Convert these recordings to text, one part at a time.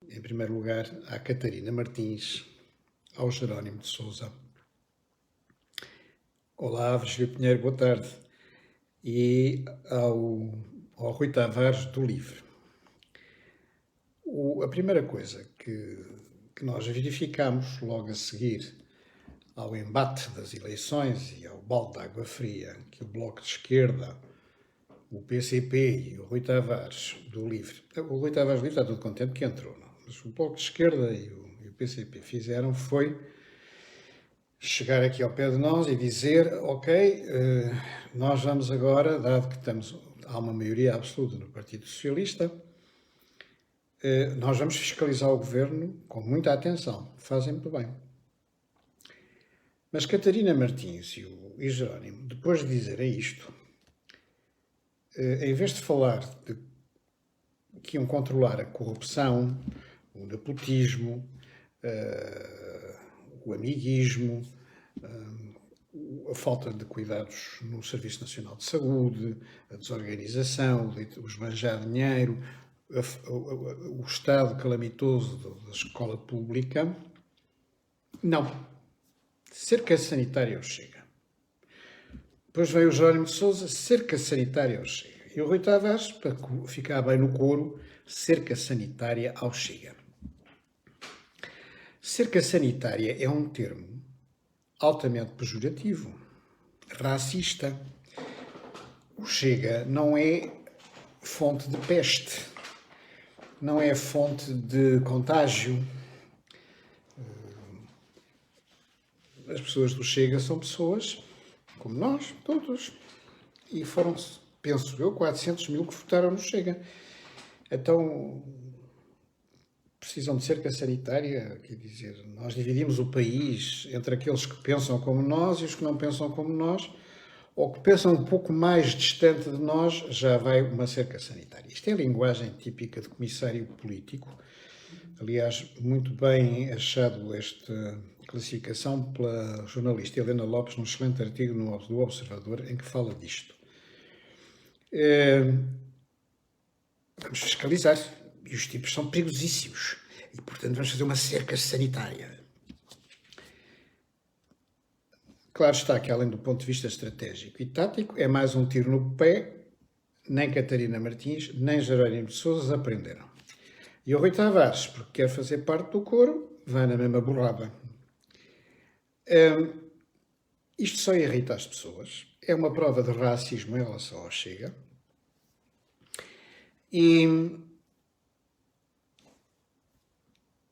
em primeiro lugar, à Catarina Martins, ao Jerónimo de Sousa. Olá, Virgílio Pinheiro, boa tarde. E ao Rui Tavares, do LIVRE. A primeira coisa que nós verificamos logo a seguir ao embate das eleições e ao balde de água fria que o Bloco de Esquerda, o PCP e o Rui Tavares do LIVRE, o Rui Tavares do LIVRE está todo contente que entrou, não? Mas o Bloco de Esquerda e o PCP fizeram foi chegar aqui ao pé de nós e dizer, ok, nós vamos agora, dado que há uma maioria absoluta no Partido Socialista, nós vamos fiscalizar o governo com muita atenção. Fazem muito bem. Mas Catarina Martins e Jerónimo, depois de dizerem isto, em vez de falar de que iam controlar a corrupção, o nepotismo, o amiguismo, a falta de cuidados no Serviço Nacional de Saúde, a desorganização, o esbanjar dinheiro, o estado calamitoso da escola pública, não. Cerca sanitária ao Chega. Depois veio o Jerónimo de Sousa, cerca sanitária ao Chega. E o Rui Tavares, para ficar bem no coro, cerca sanitária ao Chega. Cerca sanitária é um termo altamente pejorativo, racista. O Chega não é fonte de peste, não é fonte de contágio. As pessoas do Chega são pessoas como nós, todos. E foram, penso eu, 400 mil que votaram no Chega. Então, precisam de cerca sanitária, quer dizer, nós dividimos o país entre aqueles que pensam como nós e os que não pensam como nós, ou que pensam um pouco mais distante de nós, já vai uma cerca sanitária. Isto é a linguagem típica de comissário político. Aliás, muito bem achado esta classificação pela jornalista Helena Lopes num excelente artigo do Observador em que fala disto. Vamos fiscalizar. E os tipos são perigosíssimos. E, portanto, vamos fazer uma cerca sanitária. Claro está que, além do ponto de vista estratégico e tático, é mais um tiro no pé. Nem Catarina Martins, nem Jerónimo de Sousa aprenderam. E o Rui Tavares, porque quer fazer parte do coro, vai na mesma borrada. Isto só irrita as pessoas. É uma prova de racismo em relação ao Chega. E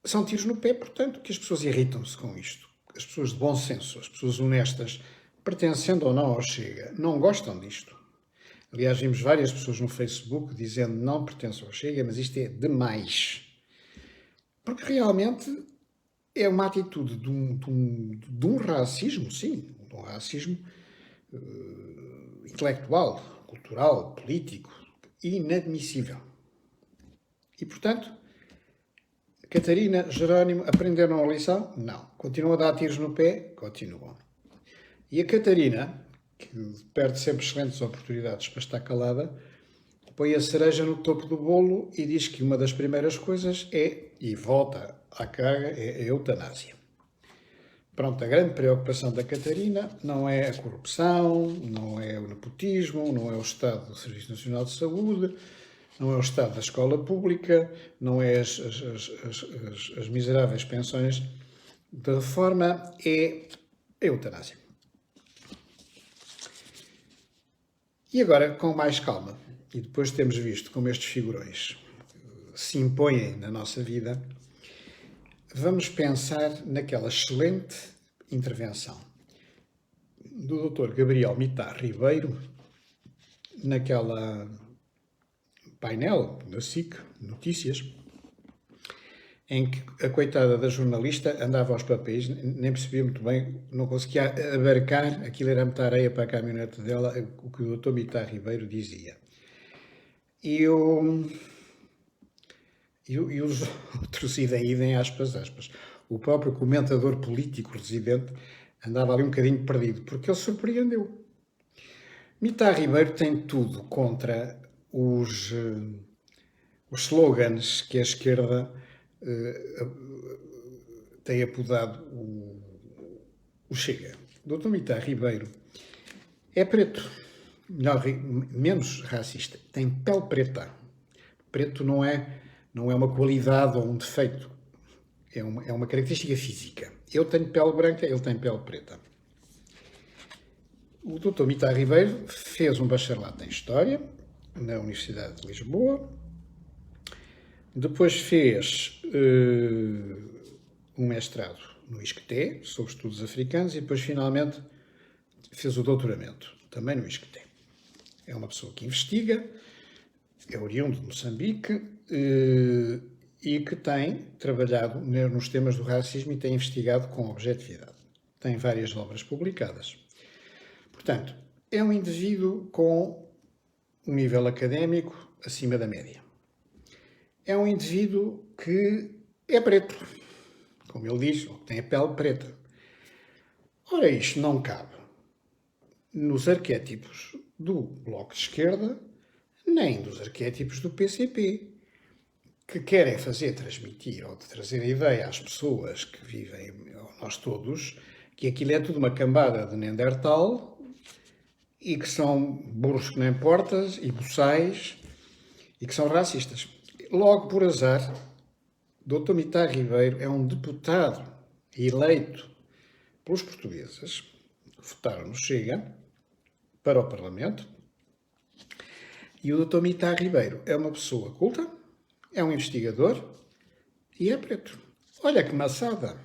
são tiros no pé, portanto, que as pessoas irritam-se com isto. As pessoas de bom senso, as pessoas honestas, pertencendo ou não ao Chega, não gostam disto. Aliás, vimos várias pessoas no Facebook dizendo não pertenço ao Chega, mas isto é demais. Porque realmente é uma atitude de um racismo, sim, de um racismo intelectual, cultural, político, inadmissível. E, portanto, Catarina, Jerónimo, aprenderam a lição? Não. Continuam a dar tiros no pé? Continuam. E a Catarina, que perde sempre excelentes oportunidades para estar calada, põe a cereja no topo do bolo e diz que uma das primeiras coisas é, e volta à carga, é a eutanásia. Pronto, a grande preocupação da Catarina não é a corrupção, não é o nepotismo, não é o estado do Serviço Nacional de Saúde, não é o estado da escola pública, não é as miseráveis pensões de reforma, é a eutanásia. E agora, com mais calma, e depois de termos visto como estes figurões se impõem na nossa vida, vamos pensar naquela excelente intervenção do Dr. Gabriel Mitar Ribeiro, naquela painel da SIC Notícias, em que a coitada da jornalista andava aos papéis, nem percebia muito bem, não conseguia abarcar, aquilo era muita areia para a caminhonete dela, o que o Dr. Mitar Ribeiro dizia. E os outros idem, aspas. O próprio comentador político residente andava ali um bocadinho perdido, porque ele surpreendeu. Mitar Ribeiro tem tudo contra os slogans que a esquerda tem apodado o Chega. O Dr. Mita Ribeiro é preto, menos racista, tem pele preta. Preto não é uma qualidade ou um defeito, é uma característica física. Eu tenho pele branca, ele tem pele preta. O Dr. Mita Ribeiro fez um bacharelato em História na Universidade de Lisboa, depois fez um mestrado no ISCTE, sobre estudos africanos, e depois finalmente fez o doutoramento, também no ISCTE. É uma pessoa que investiga, é oriundo de Moçambique e que tem trabalhado nos temas do racismo e tem investigado com objetividade. Tem várias obras publicadas. Portanto, é um indivíduo com um nível académico acima da média. É um indivíduo que é preto, como ele diz, ou que tem a pele preta. Ora, isto não cabe nos arquétipos do Bloco de Esquerda, nem dos arquétipos do PCP, que querem transmitir ou trazer a ideia às pessoas que vivem, nós todos, que aquilo é tudo uma cambada de Neandertal e que são burros que nem portas e boçais e que são racistas. Logo por azar, Dr. Mita Ribeiro é um deputado eleito pelos portugueses que votaram no Chega para o Parlamento, e o Dr. Mita Ribeiro é uma pessoa culta, é um investigador e é preto. Olha que maçada!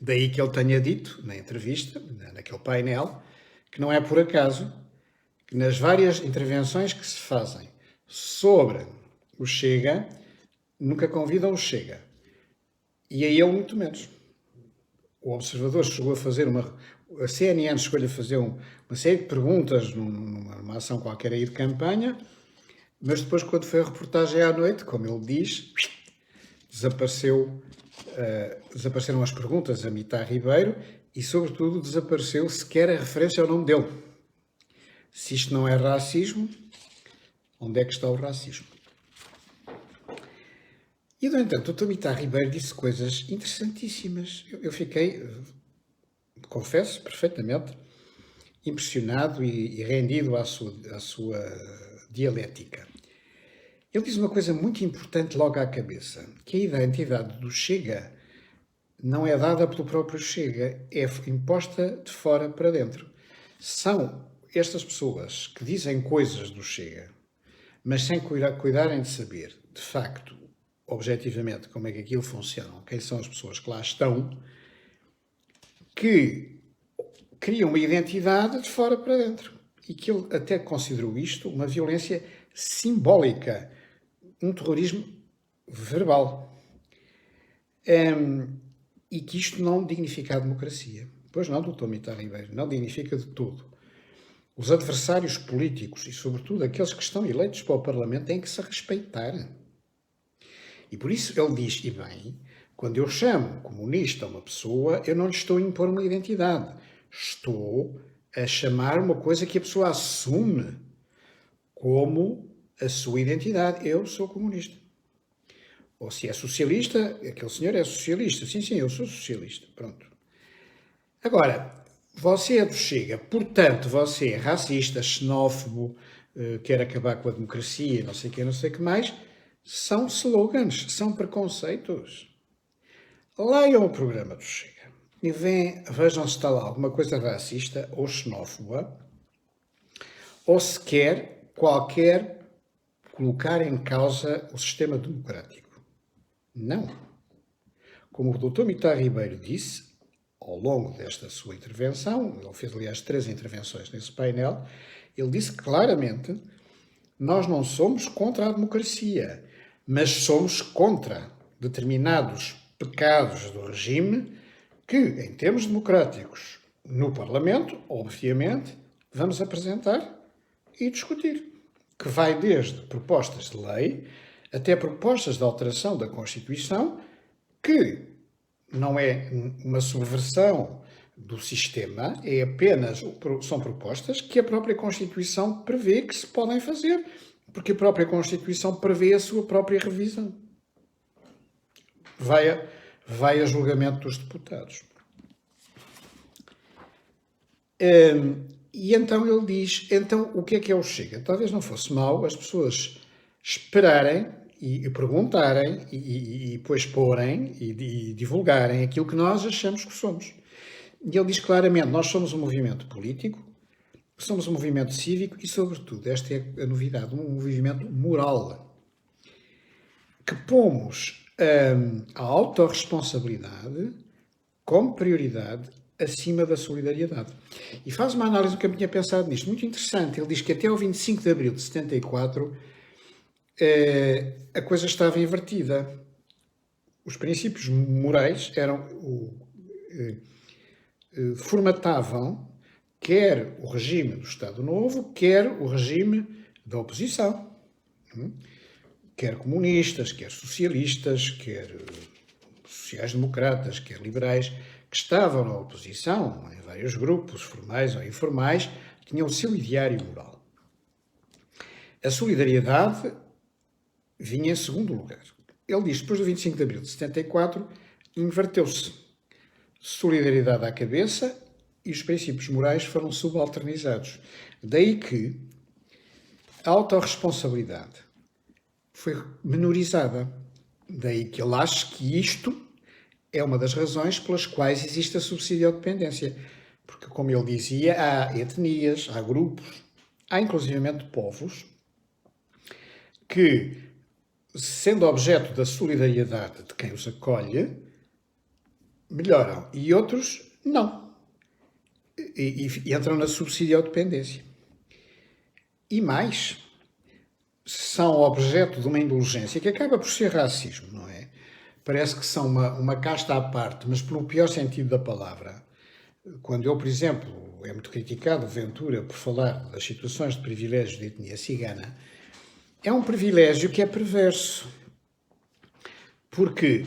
Daí que ele tenha dito na entrevista, naquele painel, que não é por acaso que nas várias intervenções que se fazem sobre o Chega, nunca convidam o Chega. E a ele muito menos. O Observador chegou a fazer a CNN chegou a fazer uma série de perguntas numa ação qualquer aí de campanha, mas depois, quando foi a reportagem à noite, como ele diz, desapareceram as perguntas a Mita Ribeiro e, sobretudo, desapareceu sequer a referência ao nome dele. Se isto não é racismo, onde é que está o racismo? E, no entanto, o Dr. Mita Ribeiro disse coisas interessantíssimas. Eu fiquei, confesso, perfeitamente impressionado e rendido à sua dialética. Ele diz uma coisa muito importante logo à cabeça, que a identidade do Chega não é dada pelo próprio Chega, é imposta de fora para dentro. São estas pessoas que dizem coisas do Chega, mas sem cuidarem de saber, de facto, objetivamente, como é que aquilo funciona, quem são as pessoas que lá estão, que criam uma identidade de fora para dentro. E que ele até considerou isto uma violência simbólica, um terrorismo verbal. E que isto não dignifica a democracia. Pois não, Dr. Mita Ribeiro, não dignifica de todo. Os adversários políticos e, sobretudo, aqueles que estão eleitos para o Parlamento têm que se respeitar. E por isso ele diz, e bem, quando eu chamo comunista a uma pessoa, eu não lhe estou a impor uma identidade. Estou a chamar uma coisa que a pessoa assume como a sua identidade. Eu sou comunista. Ou se é socialista, aquele senhor é socialista. Sim, eu sou socialista. Pronto. Agora, você é do Chega, portanto, você é racista, xenófobo, quer acabar com a democracia, não sei o que mais. São slogans, são preconceitos. Leiam o programa do Chega e vejam se está lá alguma coisa racista ou xenófoba, ou sequer qualquer colocar em causa o sistema democrático. Não. Como o Dr. Mita Ribeiro disse, ao longo desta sua intervenção, ele fez, aliás, 3 intervenções nesse painel, ele disse claramente: nós não somos contra a democracia, mas somos contra determinados pecados do regime que, em termos democráticos, no Parlamento, obviamente, vamos apresentar e discutir, que vai desde propostas de lei até propostas de alteração da Constituição, que não é uma subversão do sistema, são propostas que a própria Constituição prevê que se podem fazer, porque a própria Constituição prevê a sua própria revisão. vai a julgamento dos deputados. E então ele diz, então o que é o Chega? Talvez não fosse mau as pessoas esperarem e perguntarem e depois porem e divulgarem aquilo que nós achamos que somos. E ele diz claramente, nós somos um movimento político, somos um movimento cívico e, sobretudo, esta é a novidade, um movimento moral, que pomos a autorresponsabilidade como prioridade acima da solidariedade. E faz uma análise, nunca tinha pensado nisto, muito interessante. Ele diz que até ao 25 de abril de 74 a coisa estava invertida. Os princípios morais formatavam quer o regime do Estado Novo, quer o regime da oposição. Quer comunistas, quer socialistas, quer sociais-democratas, quer liberais, que estavam na oposição, em vários grupos, formais ou informais, tinham o seu ideário moral. A solidariedade vinha em segundo lugar. Ele diz que depois do 25 de abril de 74, inverteu-se. Solidariedade à cabeça e os princípios morais foram subalternizados. Daí que a autorresponsabilidade foi menorizada. Daí que ele acha que isto é uma das razões pelas quais existe a subsidiodependência. Porque, como ele dizia, há etnias, há grupos, há inclusivamente povos que, sendo objeto da solidariedade de quem os acolhe, melhoram. E outros não. E entram na subsidiodependência. E mais, são objeto de uma indulgência que acaba por ser racismo, não é? Parece que são uma casta à parte, mas pelo pior sentido da palavra. Quando eu, por exemplo, é muito criticado o Ventura por falar das situações de privilégios de etnia cigana, é um privilégio que é perverso. Porque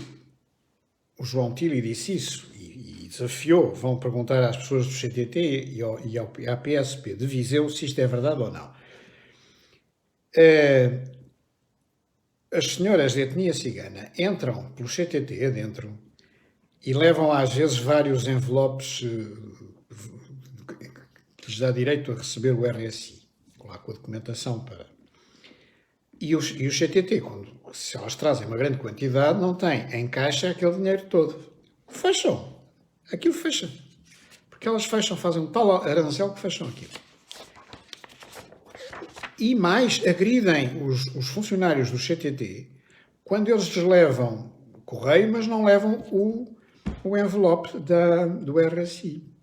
o João Tili disse isso e desafiou, vão perguntar às pessoas do CTT e à PSP de Viseu se isto é verdade ou não. As senhoras de etnia cigana entram pelo CTT adentro e levam às vezes vários envelopes que lhes dá direito a receber o RSI, lá com a documentação para... E o CTT, se elas trazem uma grande quantidade, não tem em caixa aquele dinheiro todo. Fecham. Aquilo fecha. Porque elas fecham, fazem um tal arancel que fecham aquilo. E mais, agridem os funcionários do CTT quando eles lhes levam correio, mas não levam o envelope do RSI.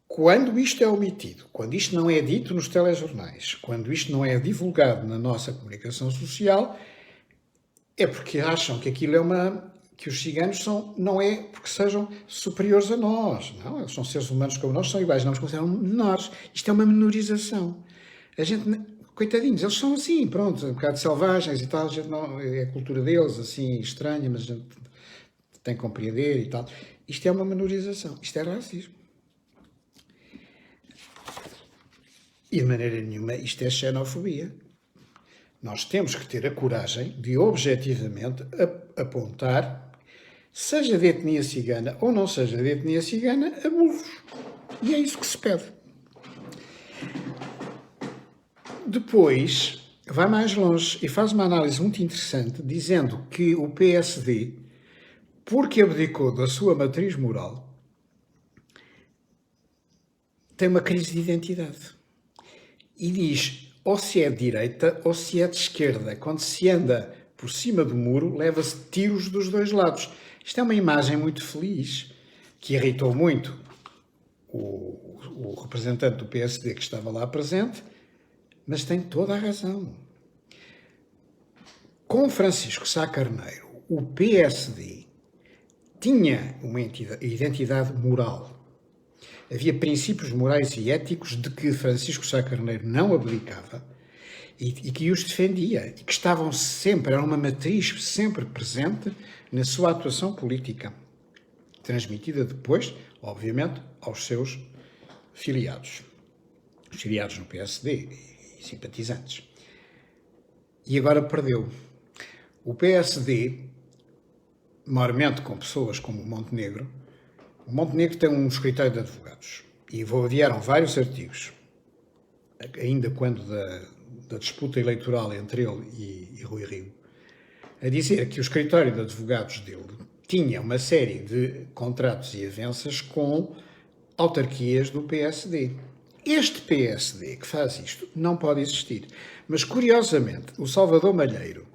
Quando isto é omitido, quando isto não é dito nos telejornais, quando isto não é divulgado na nossa comunicação social, é porque acham que aquilo é que os ciganos não é porque sejam superiores a nós. Não, eles são seres humanos como nós, são iguais, não os consideram menores. Isto é uma menorização. A gente, coitadinhos, eles são assim, pronto, um bocado selvagens e tal, a gente não, é a cultura deles, assim, estranha, mas a gente tem que compreender e tal. Isto é uma menorização, isto é racismo. E de maneira nenhuma isto é xenofobia. Nós temos que ter a coragem de objetivamente apontar, seja de etnia cigana ou não seja de etnia cigana, abusos. E é isso que se pede. Depois, vai mais longe e faz uma análise muito interessante, dizendo que o PSD, porque abdicou da sua matriz moral, tem uma crise de identidade. E diz, ou se é de direita ou se é de esquerda. Quando se anda por cima do muro, leva-se tiros dos dois lados. Isto é uma imagem muito feliz, que irritou muito o representante do PSD que estava lá presente, mas tem toda a razão. Com Francisco Sá Carneiro, o PSD tinha uma identidade moral. Havia princípios morais e éticos de que Francisco Sá Carneiro não abdicava e que os defendia, e que estavam sempre, era uma matriz sempre presente na sua atuação política, transmitida depois, obviamente, aos seus filiados. Os filiados no PSD e simpatizantes. E agora perdeu. O PSD, maiormente com pessoas como o Montenegro tem um escritório de advogados e vieram vários artigos, ainda quando da disputa eleitoral entre ele e Rui Rio, a dizer que o escritório de advogados dele tinha uma série de contratos e avanças com autarquias do PSD. Este PSD que faz isto não pode existir. Mas, curiosamente, o Salvador Malheiro,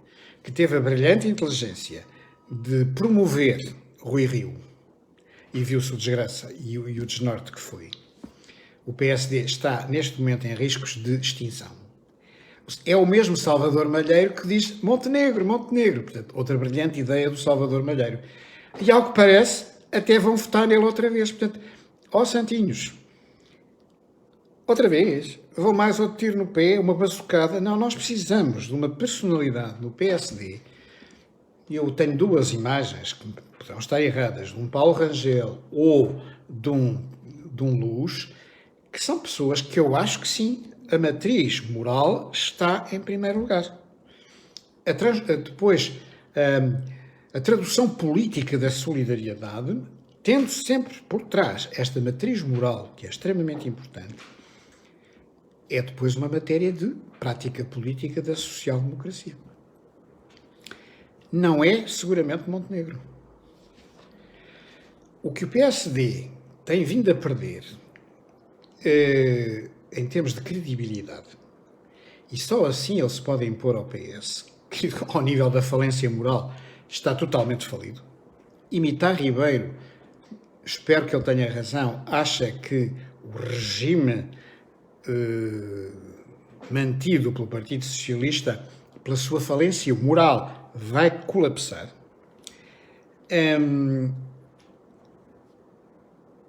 que teve a brilhante inteligência de promover Rui Rio, e viu-se o desgraça e o desnorte que foi, o PSD está, neste momento, em riscos de extinção. É o mesmo Salvador Malheiro que diz Montenegro. Portanto, outra brilhante ideia do Salvador Malheiro. E, ao que parece, até vão votar nele outra vez. Portanto, santinhos, outra vez, vou mais outro tiro no pé, uma bazucada. Não, nós precisamos de uma personalidade no PSD. E eu tenho duas imagens que poderão estar erradas, de um Paulo Rangel ou de um Luz, que são pessoas que eu acho que sim, a matriz moral está em primeiro lugar. Depois, a tradução política da solidariedade, tendo sempre por trás esta matriz moral, que é extremamente importante, é depois uma matéria de prática política da social-democracia. Não é, seguramente, Montenegro. O que o PSD tem vindo a perder em termos de credibilidade, e só assim ele se pode impor ao PS, que ao nível da falência moral está totalmente falido. Imitar Ribeiro, espero que ele tenha razão, acha que o regime mantido pelo Partido Socialista, pela sua falência moral, vai colapsar.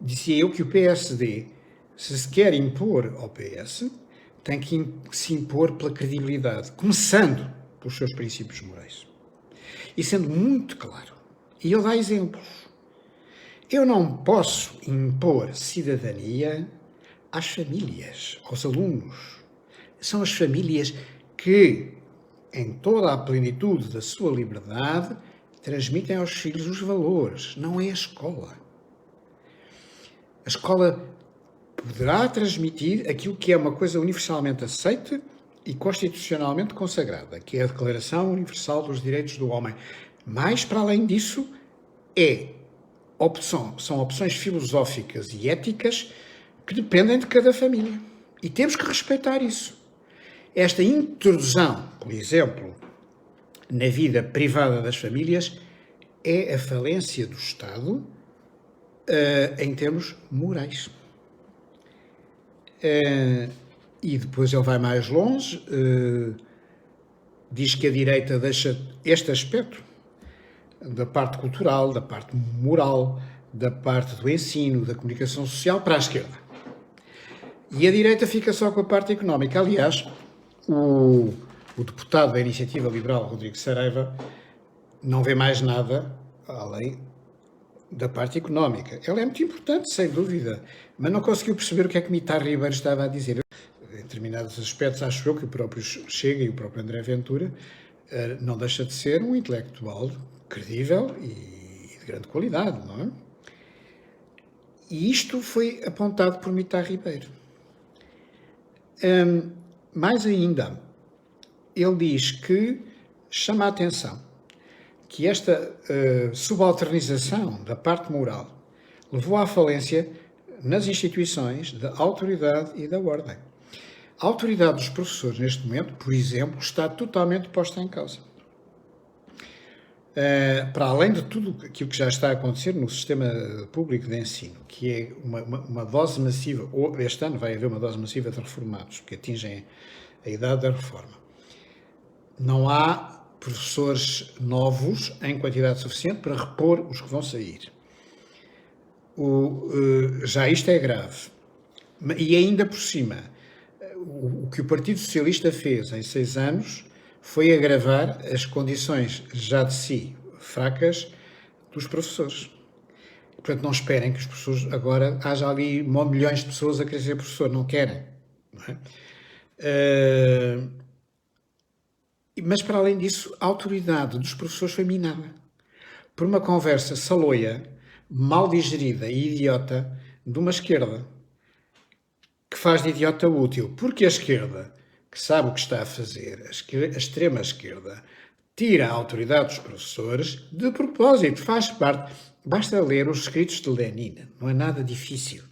Dizia eu que o PSD, se quer impor ao PS, tem que se impor pela credibilidade, começando pelos seus princípios morais. E sendo muito claro. E ele dá exemplos. Eu não posso impor cidadania às famílias, aos alunos. São as famílias que, em toda a plenitude da sua liberdade, transmitem aos filhos os valores. Não é a escola. A escola poderá transmitir aquilo que é uma coisa universalmente aceita e constitucionalmente consagrada, que é a Declaração Universal dos Direitos do Homem. Mas, para além disso, são opções filosóficas e éticas que dependem de cada família. E temos que respeitar isso. Esta intrusão, por exemplo, na vida privada das famílias, é a falência do Estado em termos morais. E depois ele vai mais longe, diz que a direita deixa este aspecto da parte cultural, da parte moral, da parte do ensino, da comunicação social para a esquerda. E a direita fica só com a parte económica. Aliás, o deputado da Iniciativa Liberal, Rodrigo Saraiva, não vê mais nada além da parte económica. Ela é muito importante, sem dúvida, mas não conseguiu perceber o que é que Mitar Ribeiro estava a dizer. Em determinados aspectos, acho eu que o próprio Chega e o próprio André Ventura não deixa de ser um intelectual credível e de grande qualidade, não é? E isto foi apontado por Mitar Ribeiro. Mais ainda, ele diz que chama a atenção que esta subalternização da parte moral levou à falência nas instituições da autoridade e da ordem. A autoridade dos professores, neste momento, por exemplo, está totalmente posta em causa. Para além de tudo aquilo que já está a acontecer no sistema público de ensino, que é uma dose massiva, ou este ano vai haver uma dose massiva de reformados, que atingem a idade da reforma. Não há professores novos em quantidade suficiente para repor os que vão sair. Já isto é grave. E ainda por cima, o que o Partido Socialista fez em 6 anos foi agravar as condições já de si fracas dos professores. Portanto, não esperem que os professores agora haja ali milhões de pessoas a querer ser professor. Não querem. Não é? Mas, para além disso, a autoridade dos professores foi minada por uma conversa saloia, mal digerida e idiota de uma esquerda, que faz de idiota útil, porque a esquerda, que sabe o que está a fazer, a extrema esquerda, tira a autoridade dos professores de propósito, faz parte. Basta ler os escritos de Lenin, não é nada difícil.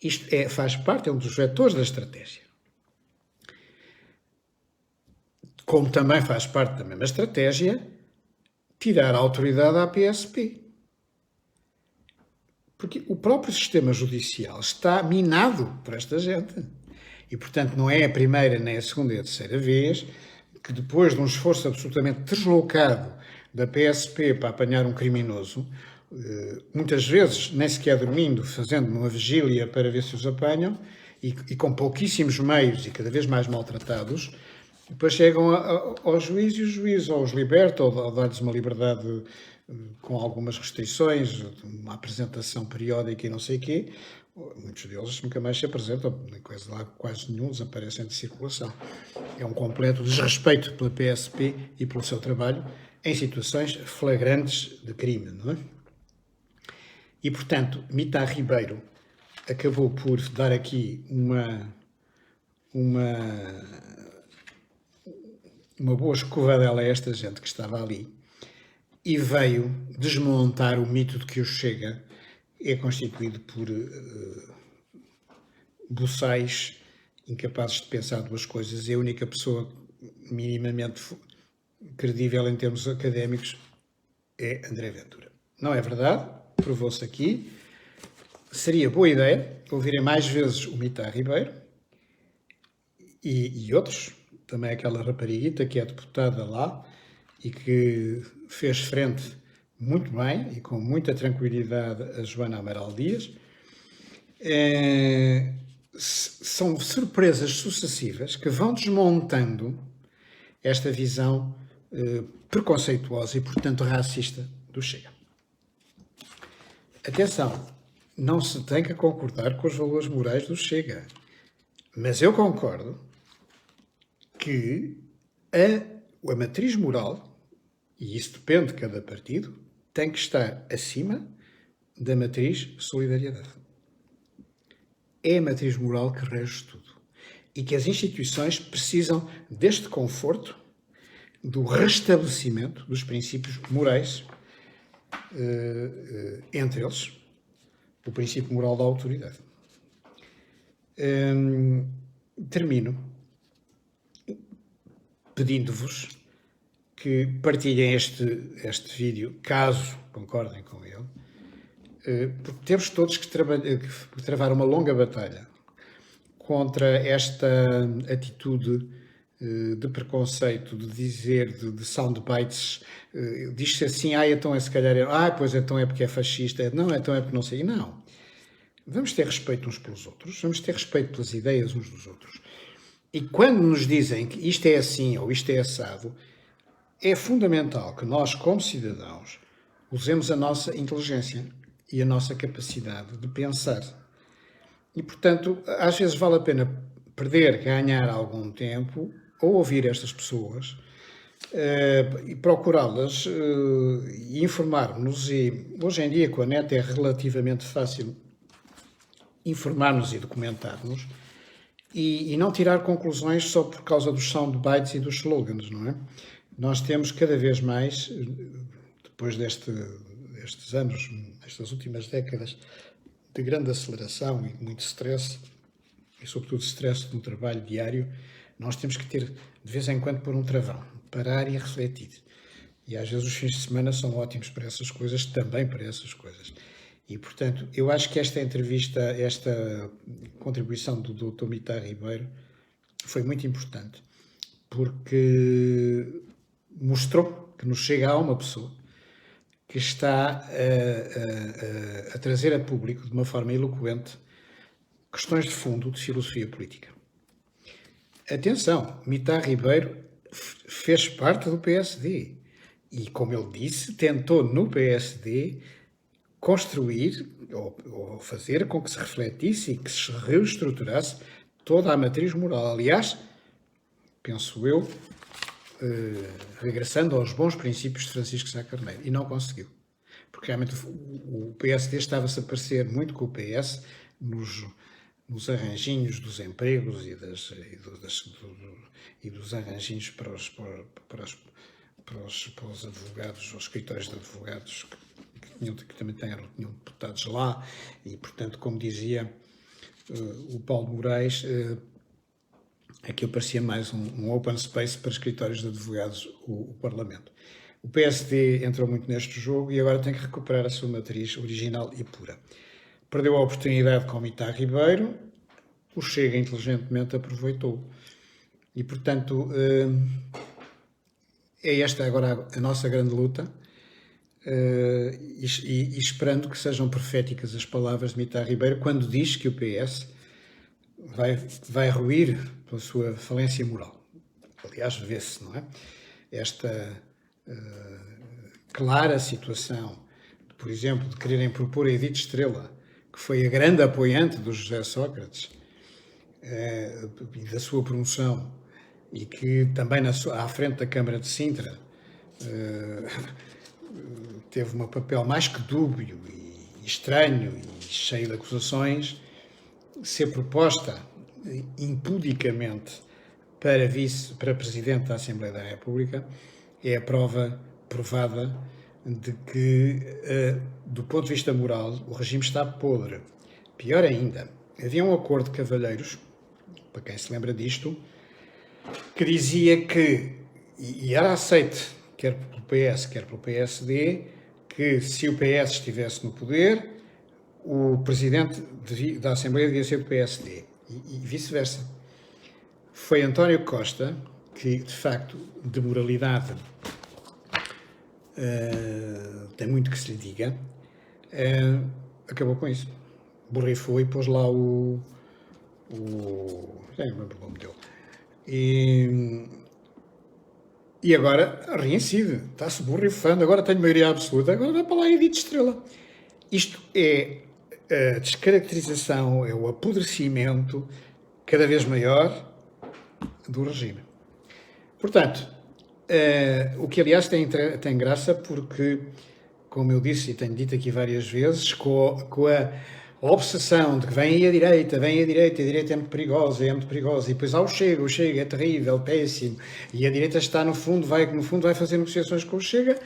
Isto faz parte, é um dos vetores da estratégia. Como também faz parte da mesma estratégia tirar a autoridade à PSP. Porque o próprio sistema judicial está minado por esta gente. E, portanto, não é a primeira, nem a segunda e a terceira vez que, depois de um esforço absolutamente deslocado da PSP para apanhar um criminoso, muitas vezes nem sequer dormindo, fazendo uma vigília para ver se os apanham, e com pouquíssimos meios e cada vez mais maltratados, depois chegam ao juiz e o juiz ou os liberta ou dá-lhes uma liberdade com algumas restrições, uma apresentação periódica e não sei o quê. Muitos deles nunca mais se apresentam, quase nenhum desaparecem de circulação. É um completo desrespeito pela PSP e pelo seu trabalho em situações flagrantes de crime, não é? E, portanto, Mita Ribeiro acabou por dar aqui uma boa escovadela a esta gente que estava ali e veio desmontar o mito de que o Chega é constituído por boçais incapazes de pensar duas coisas e a única pessoa minimamente credível em termos académicos é André Ventura. Não é verdade, provou-se aqui. Seria boa ideia ouvirem mais vezes o Mita Ribeiro e outros, também aquela rapariguita que é deputada lá e que fez frente muito bem e com muita tranquilidade a Joana Amaral Dias. São surpresas sucessivas que vão desmontando esta visão preconceituosa e, portanto, racista do Chega. Atenção, não se tem que concordar com os valores morais do Chega, mas eu concordo que a matriz moral, e isso depende de cada partido, tem que estar acima da matriz solidariedade. É a matriz moral que rege tudo. E que as instituições precisam deste conforto, do restabelecimento dos princípios morais, entre eles, o princípio moral da autoridade. Termino pedindo-vos que partilhem este vídeo, caso concordem com ele, porque temos todos que travar uma longa batalha contra esta atitude de preconceito, de dizer, de soundbites, diz-se assim, então é se calhar, pois então é porque é fascista, não, então é porque não sei, não. Vamos ter respeito uns pelos outros, vamos ter respeito pelas ideias uns dos outros. E quando nos dizem que isto é assim ou isto é assado, é fundamental que nós, como cidadãos, usemos a nossa inteligência e a nossa capacidade de pensar. E, portanto, às vezes vale a pena perder, ganhar algum tempo, ou ouvir estas pessoas e procurá-las e informar-nos. E hoje em dia, com a net, é relativamente fácil informar-nos e documentar-nos e não tirar conclusões só por causa dos soundbites e dos slogans, não é? Nós temos cada vez mais, depois destes anos, estas últimas décadas, de grande aceleração e muito stress, e sobretudo stress no trabalho diário, nós temos que ter, de vez em quando, pôr um travão, parar e refletir. E às vezes os fins de semana são ótimos para essas coisas, também para essas coisas. E, portanto, eu acho que esta entrevista, esta contribuição do Dr. Mita Ribeiro foi muito importante, porque mostrou que nos chega a uma pessoa que está a trazer a público, de uma forma eloquente, questões de fundo de filosofia política. Atenção, Mita Ribeiro fez parte do PSD e, como ele disse, tentou no PSD construir ou fazer com que se refletisse e que se reestruturasse toda a matriz moral. Aliás, penso eu, regressando aos bons princípios de Francisco Sá Carneiro, e não conseguiu. Porque realmente o PSD estava-se a parecer muito com o PS nos arranjinhos dos empregos e dos arranjinhos para os advogados, os escritórios de advogados que também tinham deputados lá, e portanto, como dizia o Paulo Moraes, aquilo parecia mais um open space para escritórios de advogados, o Parlamento. O PSD entrou muito neste jogo e agora tem que recuperar a sua matriz original e pura. Perdeu a oportunidade com o Mita Ribeiro, o Chega inteligentemente aproveitou. E, portanto, é esta agora a nossa grande luta, e esperando que sejam proféticas as palavras de Mita Ribeiro quando diz que o PS vai ruir pela sua falência moral. Aliás, vê-se, não é? Esta clara situação, por exemplo, de quererem propor a Edith Estrela, que foi a grande apoiante do José Sócrates e da sua promoção, e que também à frente da Câmara de Sintra teve um papel mais que dúbio e estranho e cheio de acusações, ser proposta impudicamente para Presidente da Assembleia da República é a prova provada de que, do ponto de vista moral, o regime está podre. Pior ainda, havia um acordo de cavalheiros, para quem se lembra disto, que dizia que, e era aceito, quer pelo PS, quer pelo PSD, que se o PS estivesse no poder, o Presidente da Assembleia devia ser do PSD, e vice-versa. Foi António Costa, que de facto, de moralidade, tem muito que se lhe diga, acabou com isso. Borrifou e pôs lá o não lembro o nome dele. E agora reincide, está-se borrifando, agora tenho maioria absoluta, agora vai para lá e Edith Estrela. Isto é a descaracterização, é o apodrecimento cada vez maior do regime. Portanto, o que aliás tem graça porque, como eu disse e tenho dito aqui várias vezes, com a obsessão de que vem a direita é muito perigosa, e depois o Chega é terrível, péssimo, e a direita está no fundo vai fazer negociações com o Chega,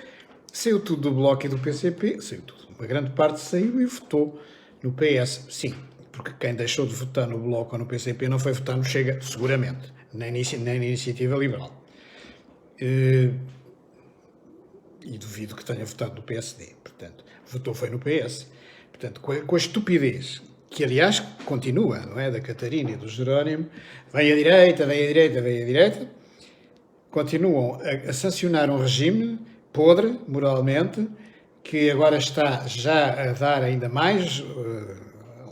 saiu tudo do Bloco e do PCP, saiu tudo, uma grande parte saiu e votou no PS, sim, porque quem deixou de votar no Bloco ou no PCP não foi votar no Chega, seguramente, nem na Iniciativa Liberal. E duvido que tenha votado no PSD, portanto, votou foi no PS. Portanto, com a estupidez, que aliás continua, não é, da Catarina e do Jerónimo, vem a direita, continuam a sancionar um regime podre, moralmente, que agora está já a dar ainda mais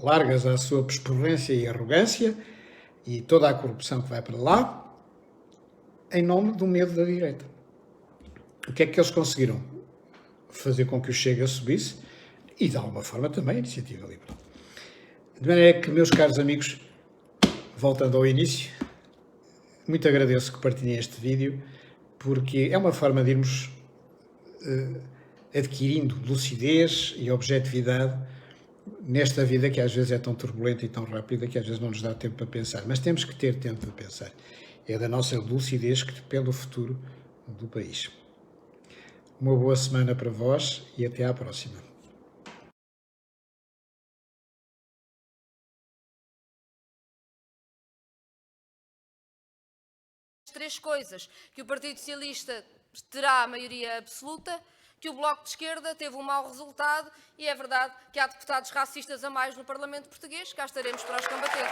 largas à sua pesporrência e arrogância e toda a corrupção que vai para lá, em nome do medo da direita. O que é que eles conseguiram? Fazer com que o Chega subisse e, de alguma forma, também a Iniciativa Liberal. De maneira que, meus caros amigos, voltando ao início, muito agradeço que partilhem este vídeo, porque é uma forma de irmos adquirindo lucidez e objetividade nesta vida que às vezes é tão turbulenta e tão rápida que às vezes não nos dá tempo para pensar. Mas temos que ter tempo para pensar. É da nossa lucidez que depende o futuro do país. Uma boa semana para vós e até à próxima. Três coisas: que o Partido Socialista terá a maioria absoluta, que o Bloco de Esquerda teve um mau resultado e é verdade que há deputados racistas a mais no Parlamento português, cá estaremos para os combater.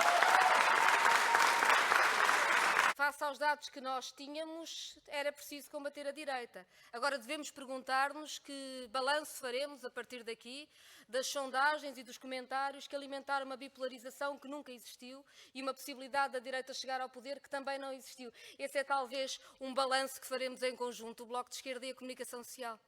Face aos dados que nós tínhamos, era preciso combater a direita. Agora devemos perguntar-nos que balanço faremos a partir daqui das sondagens e dos comentários que alimentaram uma bipolarização que nunca existiu e uma possibilidade da direita chegar ao poder que também não existiu. Esse é talvez um balanço que faremos em conjunto, o Bloco de Esquerda e a Comunicação Social.